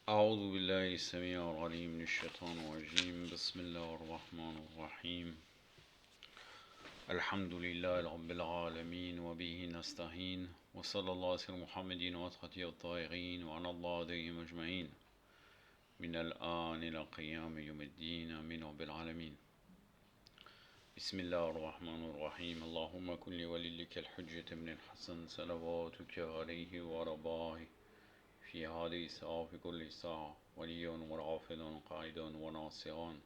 أعوذ بالله السميع العليم من الشيطان الرجيم بسم الله الرحمن الرحيم الحمد لله رب العالمين وبه نستعين وصلى الله على محمد وأصحابه الطاهرين وعلى الله عليهم أجمعين من الآن إلى قيام يوم الدين آمين رب العالمين بسم الله الرحمن الرحيم اللهم كن لوليك الحجة بن الحسن صلواتك عليه ورضاه في هذه الساعة في كل ساعة وليا ورافضا قائدا وناصرا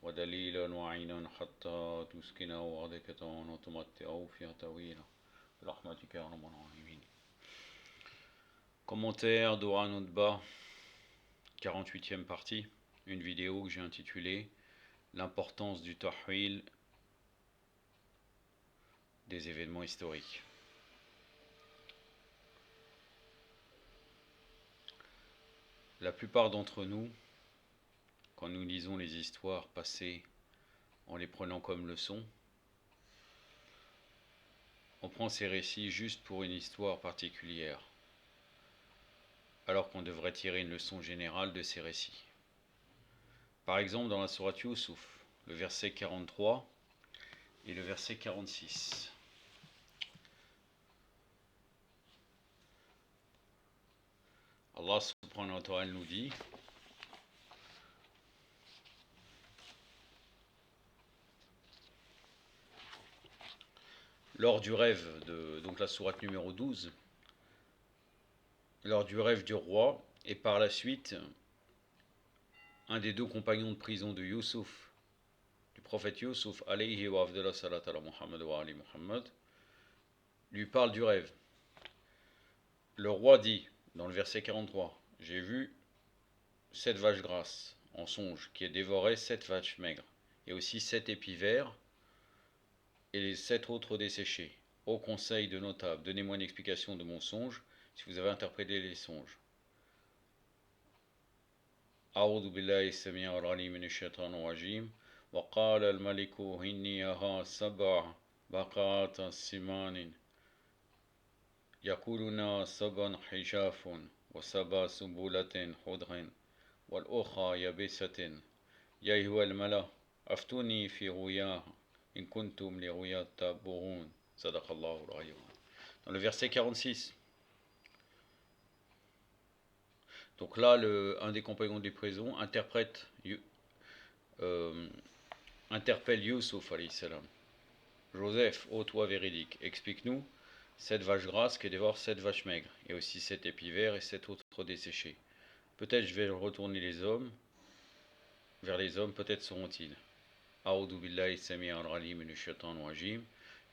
ودليلا وعينا حتى تسكنه وعدك وتمتعه فيها طويلا برحمتك يا رب العالمين. Commentaire d'Ora Notba, 48e partie, une vidéo que j'ai intitulée L'importance du tahwil des événements historiques. La plupart d'entre nous, quand nous lisons les histoires passées en les prenant comme leçon, on prend ces récits juste pour une histoire particulière, alors qu'on devrait tirer une leçon générale de ces récits. Par exemple, dans la sourate Yusuf, le verset 43 et le verset 46. Allah subhanahu wa ta'ala nous dit: lors du rêve de donc la sourate numéro 12, lors du rêve du roi, et par la suite, un des deux compagnons de prison de Yusuf, du prophète Yusuf, alayhi wa afdallah salat ala Muhammad wa ali Muhammad, lui parle du rêve. Le roi dit, dans le verset 43, j'ai vu 7 vaches grasses en songe qui dévoraient 7 vaches maigres, et aussi 7 épis verts et les 7 autres desséchés. Ô conseil de notables, donnez-moi une explication de mon songe, si vous avez interprété les songes. أعوذ بالله السميع العليم من الشيطان الرجيم وقال الملك إني أرى 7 بقرات سمان يأكلن 7 حجاف و7 سنبلات خضر والأخرى يابسة يا أيها الملأ أفتوني في رؤياها إن كنتم لرؤيا تعبرون صدق الله العلي. Dans le verset 46. Donc là, un des compagnons des prisons interpelle Yusuf alayhi salam. Joseph, ô toi véridique, explique-nous 7 vaches grasses qui dévorent 7 vaches maigres, et aussi 7 épis verts et 7 autres desséchés. Peut-être je vais retourner vers les hommes, peut-être seront-ils. A'udhu billahi sami'a al-alim min ash-shaytan rajim.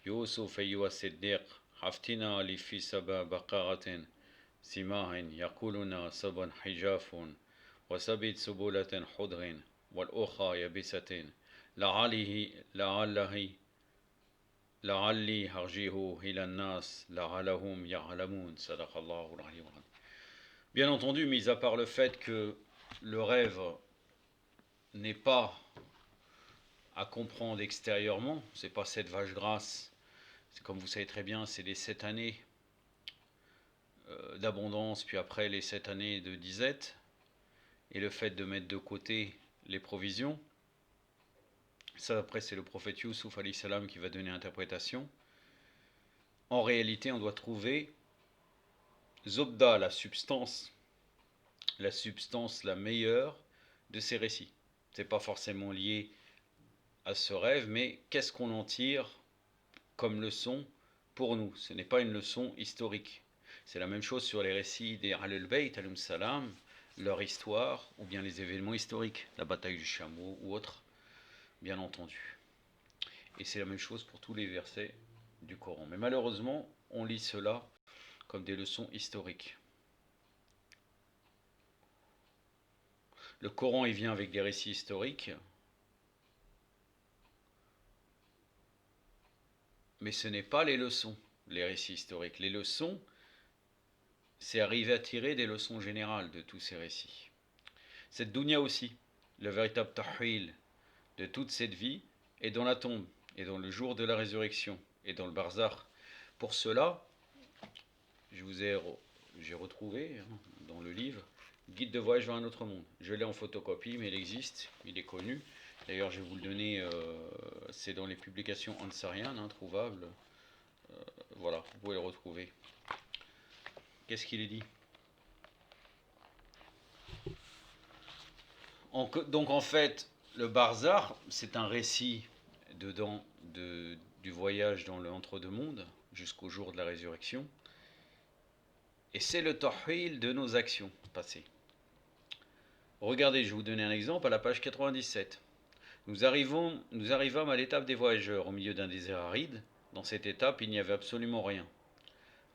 Yusuf ayyuha siddiq, haftina li fi saba baqaratin simahin yaquluna saban hijafun wa sabit subulatin khudrin wal ukha yabisatin la'alli harjihu ila an-nas la'allahum ya'lamun sadaqallahu al-aliyyul azim. Bien entendu, mis à part le fait que le rêve n'est pas à comprendre extérieurement, c'est pas 7 vaches grasses, c'est comme vous savez très bien, c'est les 7 années d'abondance, puis après les 7 années de disette, et le fait de mettre de côté les provisions. Ça, après, c'est le prophète Yusuf alayhi salam qui va donner l'interprétation. En réalité, on doit trouver Zobda, la substance la meilleure de ces récits. C'est pas forcément lié à ce rêve, mais qu'est-ce qu'on en tire comme leçon pour nous? Ce n'est pas une leçon historique. C'est la même chose sur les récits des Ahlul Bayt alayhim salam, leur histoire, ou bien les événements historiques, la bataille du chameau ou autre, bien entendu. Et c'est la même chose pour tous les versets du Coran. Mais malheureusement, on lit cela comme des leçons historiques. Le Coran, il vient avec des récits historiques, mais ce n'est pas les leçons, les récits historiques. Les leçons, c'est arriver à tirer des leçons générales de tous ces récits. Cette dunya aussi, le véritable tahwil de toute cette vie, est dans la tombe, et dans le jour de la résurrection, et dans le barzakh. Pour cela, j'ai retrouvé dans le livre Guide de voyage vers un autre monde. Je l'ai en photocopie, mais il existe, il est connu. D'ailleurs, je vais vous le donner, c'est dans les publications Ansarian, trouvables. Voilà, vous pouvez le retrouver. Qu'est-ce qu'il est dit? Donc en fait, le Barzakh, c'est un récit du voyage dans l'entre-deux-mondes jusqu'au jour de la résurrection. Et c'est le tahwil de nos actions passées. Regardez, je vais vous donner un exemple à la page 97. Nous arrivâmes à l'étape des voyageurs, au milieu d'un désert aride. Dans cette étape, il n'y avait absolument rien.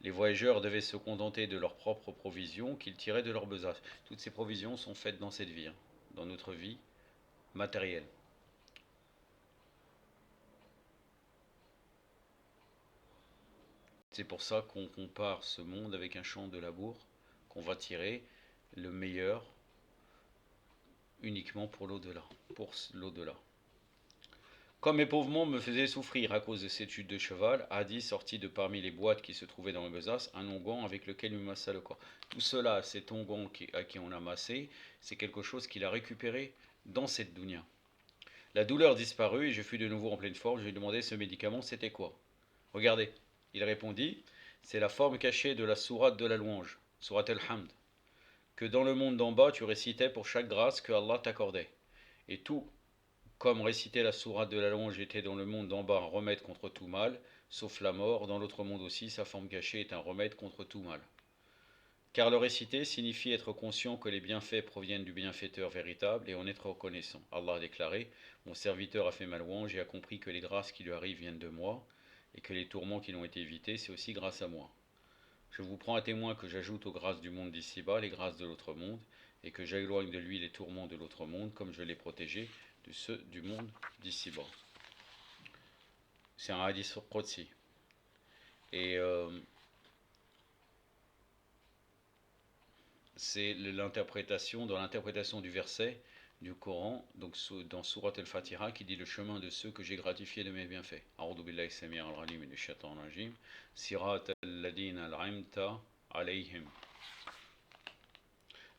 Les voyageurs devaient se contenter de leurs propres provisions qu'ils tiraient de leur besace. Toutes ces provisions sont faites dans cette vie, dans notre vie matérielle. C'est pour ça qu'on compare ce monde avec un champ de labour, qu'on va tirer le meilleur uniquement pour l'au-delà, Comme mes pauvres membres me faisaient souffrir à cause de cette chute de cheval, Hadi sortit de parmi les boîtes qui se trouvaient dans ma besace un onguent avec lequel il me massa le corps. Tout cela, cet onguent à qui on a massé, c'est quelque chose qu'il a récupéré dans cette dunya. La douleur disparut et je fus de nouveau en pleine forme. Je lui demandai ce médicament, c'était quoi? Regardez, il répondit, c'est la forme cachée de la sourate de la louange, sourate al-Hamd, que dans le monde d'en bas tu récitais pour chaque grâce que Allah t'accordait. Et tout comme réciter la sourate de la louange était dans le monde d'en bas un remède contre tout mal, sauf la mort, dans l'autre monde aussi sa forme cachée est un remède contre tout mal. Car le réciter signifie être conscient que les bienfaits proviennent du bienfaiteur véritable et en être reconnaissant. Allah a déclaré, mon serviteur a fait ma louange et a compris que les grâces qui lui arrivent viennent de moi, et que les tourments qui l'ont été évités, c'est aussi grâce à moi. Je vous prends à témoin que j'ajoute aux grâces du monde d'ici-bas les grâces de l'autre monde, et que j'éloigne de lui les tourments de l'autre monde, comme je l'ai protégé de ceux du monde d'ici-bas. C'est un hadith Qudsi. Et c'est l'interprétation, dans l'interprétation du verset du Coran, donc dans Surat al-Fatiha, qui dit le chemin de ceux que j'ai gratifiés de mes bienfaits. A'udhu billahi samir al-alim minash shaitanir rajim. Sirat al-ladina al-'amta alayhim.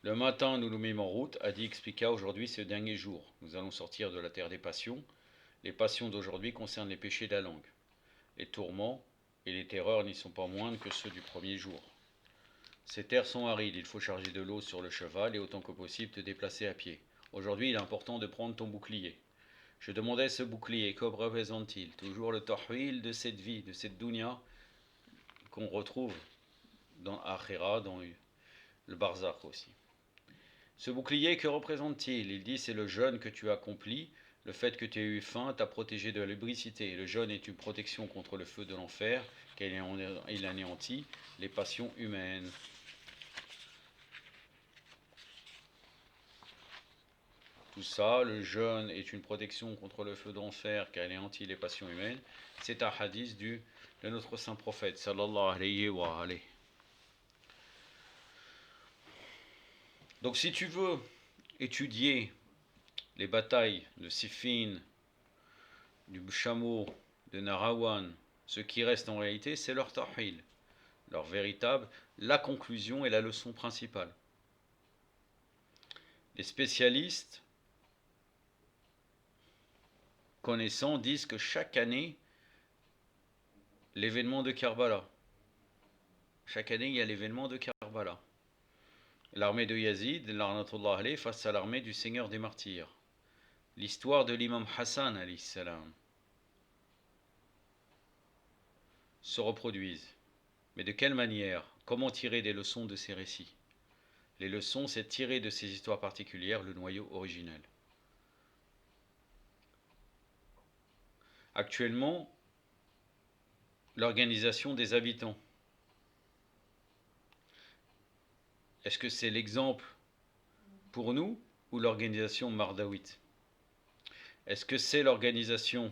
Le matin, nous nous mîmes en route. Hadi expliqua, aujourd'hui c'est le dernier jour. Nous allons sortir de la terre des passions. Les passions d'aujourd'hui concernent les péchés de la langue. Les tourments et les terreurs n'y sont pas moindres que ceux du premier jour. Ces terres sont arides, il faut charger de l'eau sur le cheval et autant que possible te déplacer à pied. Aujourd'hui, il est important de prendre ton bouclier. Je demandais ce bouclier, que représente-t-il? Toujours le tahwil de cette vie, de cette dunya qu'on retrouve dans Akhira, dans le Barzakh aussi. Ce bouclier, que représente-t-il? Il dit, c'est le jeûne que tu as accompli, le fait que tu aies eu faim t'a protégé de la lubricité. Le jeûne est une protection contre le feu de l'enfer, car il anéantit les passions humaines. Tout ça, le jeûne est une protection contre le feu d'enfer, car il anéantit les passions humaines. C'est un hadith de notre saint prophète, sallallahu alayhi wa alayhi. Donc si tu veux étudier les batailles de Siffin, du chameau, de Narawan, ce qui reste en réalité, c'est leur tahwil, leur véritable, la conclusion et la leçon principale. Les spécialistes connaissants disent que chaque année, l'événement de Karbala, chaque année il y a l'événement de Karbala. L'armée de Yazid, l'arnatullah alayh, face à l'armée du Seigneur des Martyrs. L'histoire de l'imam Hassan alayhi salam se reproduisent. Mais de quelle manière? Comment tirer des leçons de ces récits? Les leçons, c'est tirer de ces histoires particulières le noyau originel. Actuellement, l'organisation des habitants. Est-ce que c'est l'exemple pour nous ou l'organisation mardawite? Est-ce que c'est l'organisation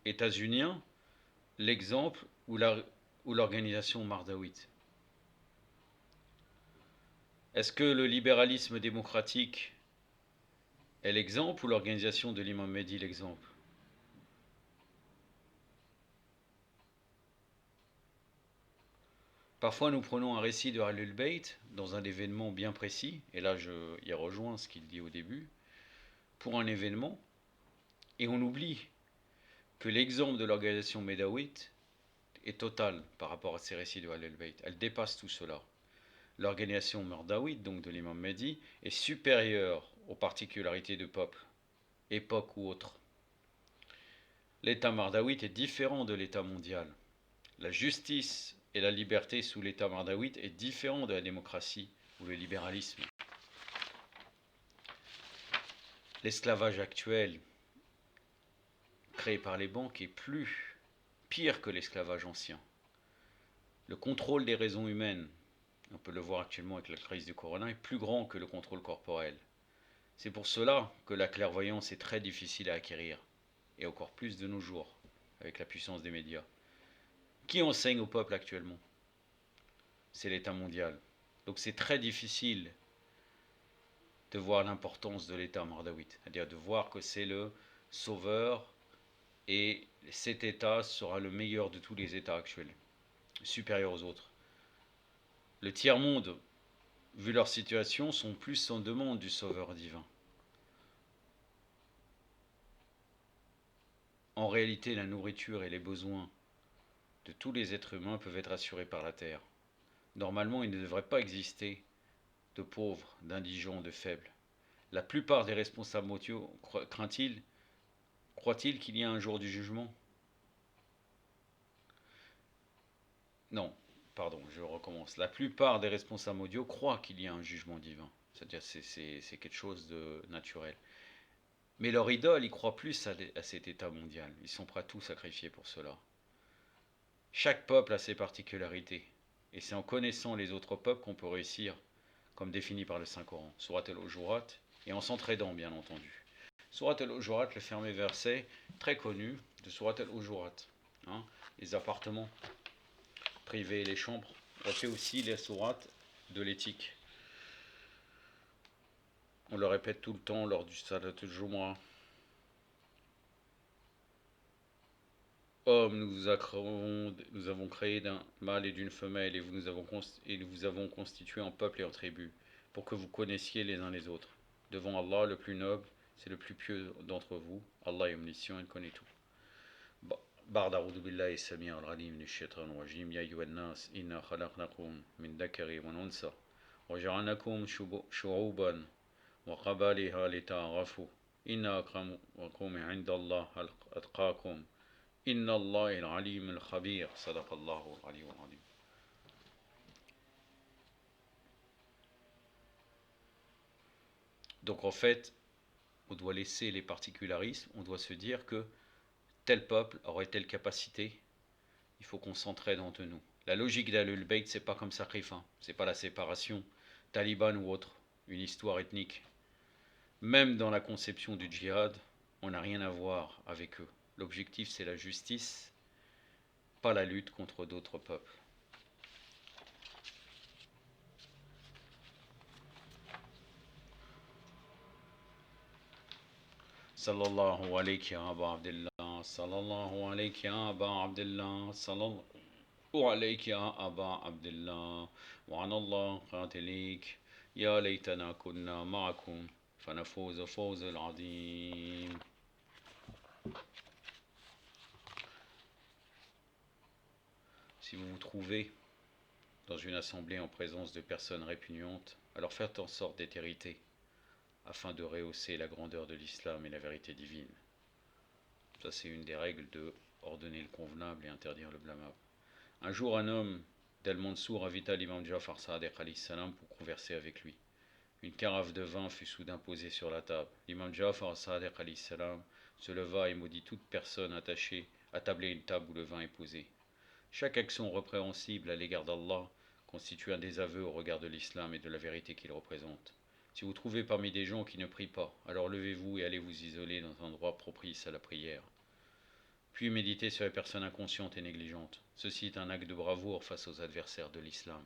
états-unienne, l'exemple ou l'organisation mardawite? Est-ce que le libéralisme démocratique est l'exemple ou l'organisation de l'imam Mehdi l'exemple? Parfois, nous prenons un récit de Ahlul Bayt dans un événement bien précis, et là je y rejoins ce qu'il dit au début, pour un événement, et on oublie que l'exemple de l'organisation médawite est total par rapport à ces récits de Ahlul Bayt. Elle dépasse tout cela. L'organisation mardawite, donc de l'imam Mehdi, est supérieure aux particularités de peuple, époque ou autre. L'État mardawite est différent de l'État mondial. La justice et la liberté sous l'État mardawite est différent de la démocratie ou le libéralisme. L'esclavage actuel créé par les banques est pire que l'esclavage ancien. Le contrôle des raisons humaines, on peut le voir actuellement avec la crise du corona, est plus grand que le contrôle corporel. C'est pour cela que la clairvoyance est très difficile à acquérir, et encore plus de nos jours, avec la puissance des médias. Qui enseigne au peuple actuellement? C'est l'État mondial. Donc c'est très difficile de voir l'importance de l'État mardawite, c'est-à-dire de voir que c'est le sauveur et cet État sera le meilleur de tous les États actuels, supérieur aux autres. Le tiers-monde, vu leur situation, sont plus en demande du sauveur divin. En réalité, la nourriture et les besoins de tous les êtres humains peuvent être assurés par la terre. Normalement, il ne devrait pas exister de pauvres, d'indigents, de faibles. La plupart des responsables mondiaux croient-ils qu'il y a un jour du jugement? Non, pardon, je recommence. La plupart des responsables mondiaux croient qu'il y a un jugement divin. C'est-à-dire c'est quelque chose de naturel. Mais leur idole, ils croient plus à cet état mondial. Ils sont prêts à tout sacrifier pour cela. Chaque peuple a ses particularités. Et c'est en connaissant les autres peuples qu'on peut réussir, comme défini par le Saint-Coran. Surat al-Hujurat, et en s'entraidant, bien entendu. Surat al-Hujurat, le fermé verset très connu de Surat al-Hujurat. Hein, les appartements privés, les chambres. On fait aussi les sourates de l'éthique. On le répète tout le temps lors du Salat al-Jumu'ah. Homme, nous avons créé d'un mâle et d'une femelle et nous vous avons constitué en peuple et en tribu, pour que vous connaissiez les uns les autres. Devant Allah, le plus noble, c'est le plus pieux d'entre vous. Allah est omniscient, il connaît tout. بعد أعوذ بالله السميع العليم من الشيطان الرجيم يا أيها الناس إنا خلقناكم من ذكر وأنثى وجعلناكم شعوبا وقبائل لتعارفوا إن أكرمكم عند الله أتقاكم إن الله العليم الخبير صدق الله العلي العظيم. Donc en fait, on doit laisser les particularismes, on doit se dire que tel peuple aurait telle capacité, il faut qu'on s'entraide entre nous. La logique d'Ahlul Bayt, c'est pas comme sacrifice, c'est pas la séparation, taliban ou autre, une histoire ethnique. Même dans la conception du djihad, on n'a rien à voir avec eux. L'objectif, c'est la justice, pas la lutte contre d'autres peuples. Sallallahu alayhi ya Aba Abdullah, sallallahu alayhi ya Aba Abdullah, sallallahu alayhi ya Aba Abdullah, wa anallah qatilik, ya laytana kunna ma'akum, fanafuz fawz al-azim. Si vous vous trouvez dans une assemblée en présence de personnes répugnantes, alors faites en sorte d'être irrité, afin de rehausser la grandeur de l'islam et la vérité divine. Ça, c'est une des règles de ordonner le convenable et interdire le blâmable. Un jour, un homme d'Al-Mansour invita l'imam Ja'far Sadiq alayhi salam pour converser avec lui. Une carafe de vin fut soudain posée sur la table. L'imam Ja'far Sadiq alayhi salam se leva et maudit toute personne attachée à tabler une table où le vin est posé. Chaque action répréhensible à l'égard d'Allah constitue un désaveu au regard de l'islam et de la vérité qu'il représente. Si vous trouvez parmi des gens qui ne prient pas, alors levez-vous et allez vous isoler dans un endroit propice à la prière. Puis méditez sur les personnes inconscientes et négligentes. Ceci est un acte de bravoure face aux adversaires de l'islam.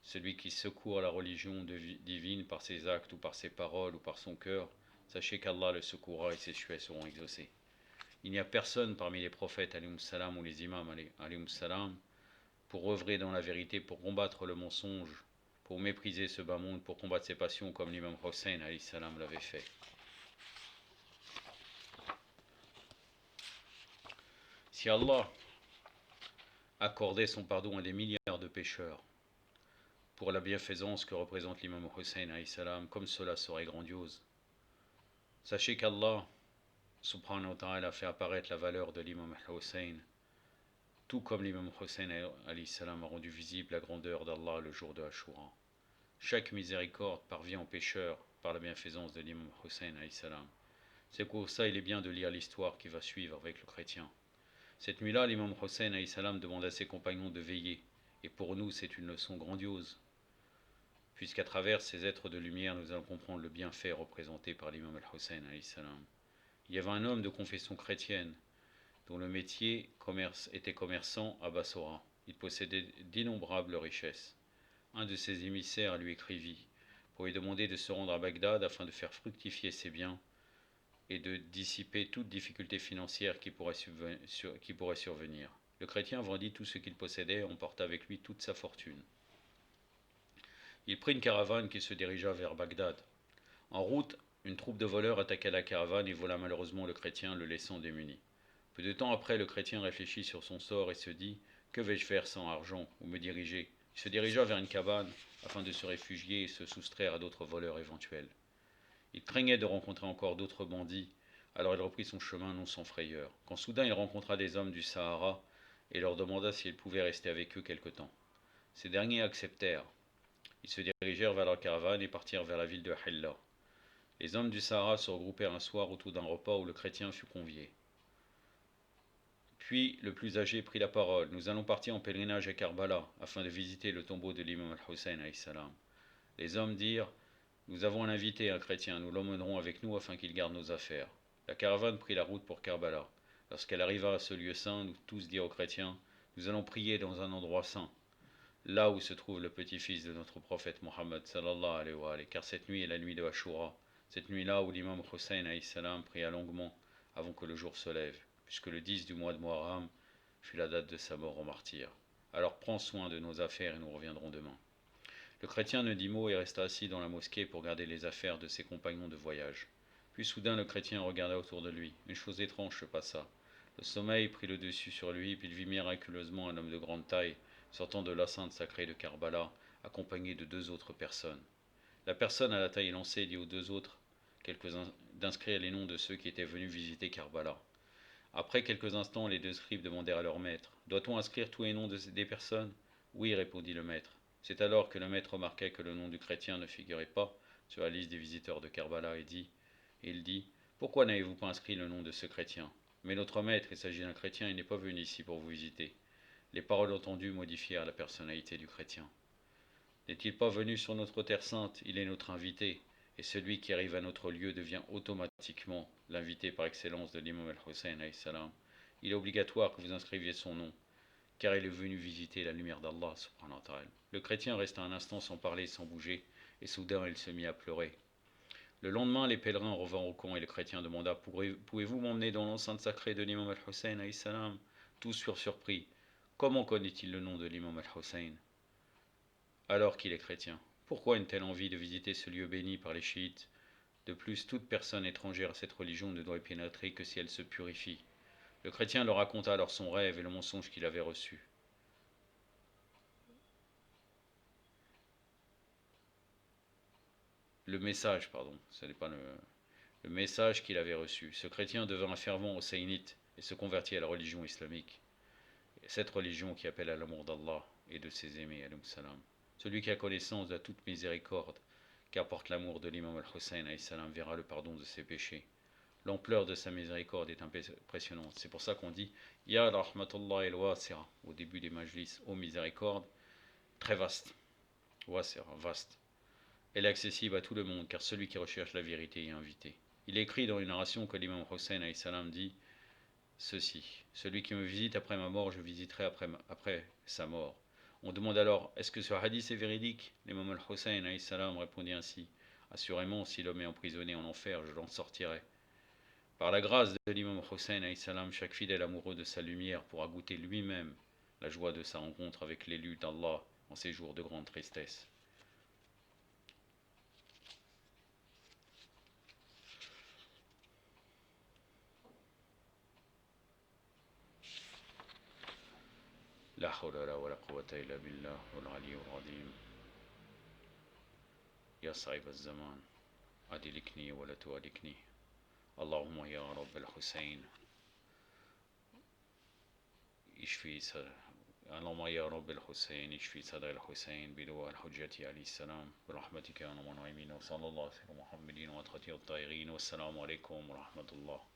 Celui qui secourt la religion divine par ses actes ou par ses paroles ou par son cœur, sachez qu'Allah le secourra et ses souhaits seront exaucés. Il n'y a personne parmi les prophètes salam ou les imams salam pour œuvrer dans la vérité, pour combattre le mensonge, pour mépriser ce bas monde, pour combattre ses passions comme l'imam Hussein alayhi salam l'avait fait. Si Allah accordait son pardon à des milliards de pécheurs pour la bienfaisance que représente l'imam Hussein alayhi salam, comme cela serait grandiose. Sachez qu'Allah subhanahu wa ta'ala a fait apparaître la valeur de l'imam Hussein, tout comme l'imam Hussein alayhi salam a rendu visible la grandeur d'Allah le jour de Ashura. Chaque miséricorde parvient aux pécheurs par la bienfaisance de l'imam Hussein alayhi salam. C'est pour ça il est bien de lire l'histoire qui va suivre avec le chrétien. Cette nuit-là, l'imam Hussein alayhi salam demande à ses compagnons de veiller, et pour nous c'est une leçon grandiose, puisqu'à travers ces êtres de lumière nous allons comprendre le bienfait représenté par l'imam al-Hussein alayhi salam. Il y avait un homme de confession chrétienne dont le métier était commerçant à Bassora. Il possédait d'innombrables richesses. Un de ses émissaires lui écrivit pour lui demander de se rendre à Bagdad afin de faire fructifier ses biens et de dissiper toute difficulté financière qui pourrait survenir. Le chrétien vendit tout ce qu'il possédait et emporta avec lui toute sa fortune. Il prit une caravane qui se dirigea vers Bagdad. En route, une troupe de voleurs attaqua la caravane et vola malheureusement le chrétien, le laissant démuni. Peu de temps après, le chrétien réfléchit sur son sort et se dit « Que vais-je faire sans argent? Où me diriger ?» Il se dirigea vers une cabane afin de se réfugier et se soustraire à d'autres voleurs éventuels. Il craignait de rencontrer encore d'autres bandits, alors il reprit son chemin non sans frayeur. Quand soudain il rencontra des hommes du Sahara et leur demanda s'il pouvait rester avec eux quelque temps. Ces derniers acceptèrent. Ils se dirigèrent vers leur caravane et partirent vers la ville de Hilla. Les hommes du Sahara se regroupèrent un soir autour d'un repas où le chrétien fut convié. Puis le plus âgé prit la parole. Nous allons partir en pèlerinage à Karbala afin de visiter le tombeau de l'imam al-Hussein alayhi salam. Les hommes dirent nous avons un invité, un chrétien, nous l'emmènerons avec nous afin qu'il garde nos affaires. La caravane prit la route pour Karbala. Lorsqu'elle arriva à ce lieu saint, nous tous dirent aux chrétiens nous allons prier dans un endroit saint, là où se trouve le petit-fils de notre prophète Mohammed sallallahu alayhi wa alayhi, car cette nuit est la nuit de Ashura, cette nuit-là où l'imam Hussein alayhi salam pria longuement avant que le jour se lève, puisque le 10 du mois de Muharram fut la date de sa mort en martyr. Alors prends soin de nos affaires et nous reviendrons demain. Le chrétien ne dit mot et resta assis dans la mosquée pour garder les affaires de ses compagnons de voyage. Puis soudain le chrétien regarda autour de lui. Une chose étrange se passa. Le sommeil prit le dessus sur lui, puis il vit miraculeusement un homme de grande taille sortant de l'enceinte sacrée de Karbala, accompagné de deux autres personnes. La personne à la taille élancée dit aux deux autres d'inscrire les noms de ceux qui étaient venus visiter Karbala. Après quelques instants, les deux scribes demandèrent à leur maître doit-on inscrire tous les noms des personnes? Oui, répondit le maître. C'est alors que le maître remarqua que le nom du chrétien ne figurait pas sur la liste des visiteurs de Karbala et il dit pourquoi n'avez-vous pas inscrit le nom de ce chrétien? Mais notre maître, il s'agit d'un chrétien, il n'est pas venu ici pour vous visiter. Les paroles entendues modifièrent la personnalité du chrétien. N'est-il pas venu sur notre terre sainte? Il est notre invité, et celui qui arrive à notre lieu devient automatiquement l'invité par excellence de l'imam al-Hussein alayhi salam. Il est obligatoire que vous inscriviez son nom, car il est venu visiter la lumière d'Allah subhanahu wa ta'ala. Le chrétien resta un instant sans parler, sans bouger, et soudain il se mit à pleurer. Le lendemain, les pèlerins revinrent au camp et le chrétien demanda pouvez-vous m'emmener dans l'enceinte sacrée de l'imam al-Hussein alayhi salam? Tous furent surpris. Comment connaît-il le nom de l'imam al-Hussein alors qu'il est chrétien? Pourquoi une telle envie de visiter ce lieu béni par les chiites? De plus, toute personne étrangère à cette religion ne doit y pénétrer que si elle se purifie. Le chrétien leur raconta alors son rêve et le mensonge qu'il avait reçu. Le message, pardon, ce n'est pas le message qu'il avait reçu. Ce chrétien devint un fervent husséinite et se convertit à la religion islamique. Cette religion qui appelle à l'amour d'Allah et de ses aimés, alayhi salam. Celui qui a connaissance de toute miséricorde, qu'apporte l'amour de l'imam al-Hussein alayhi salam, verra le pardon de ses péchés. L'ampleur de sa miséricorde est impressionnante. C'est pour ça qu'on dit Ya rahmatullah el-wasi'a au début des majlis, ô miséricorde, très vaste. Wasi'a, vaste. Elle est accessible à tout le monde, car celui qui recherche la vérité est invité. Il est écrit dans une narration que l'imam Hussein alayhi salam dit ceci celui qui me visite après ma mort, je visiterai après sa mort. On demande alors est-ce que ce hadith est véridique? L'imam al-Hussein alayhi salam répondit ainsi assurément, si l'homme est emprisonné en enfer, je l'en sortirai. Par la grâce de l'imam Hussein alayhi salam, chaque fidèle amoureux de sa lumière pourra goûter lui-même la joie de sa rencontre avec l'élu d'Allah en ces jours de grande tristesse. La hawla wa la quwwata illa billah wal aliyyul azim. Ya sahib az-zaman, adilikni wa la tu'alikni. Allahumma ya Rabb al-Hussein, اشفي اللهم يا رب الحسين اشفي صدر الحسين بدعاء الحجة عليه السلام برحمتك يا ارحم الراحمين وصلى الله على محمد وعلى الطاهرين والسلام عليكم ورحمة الله.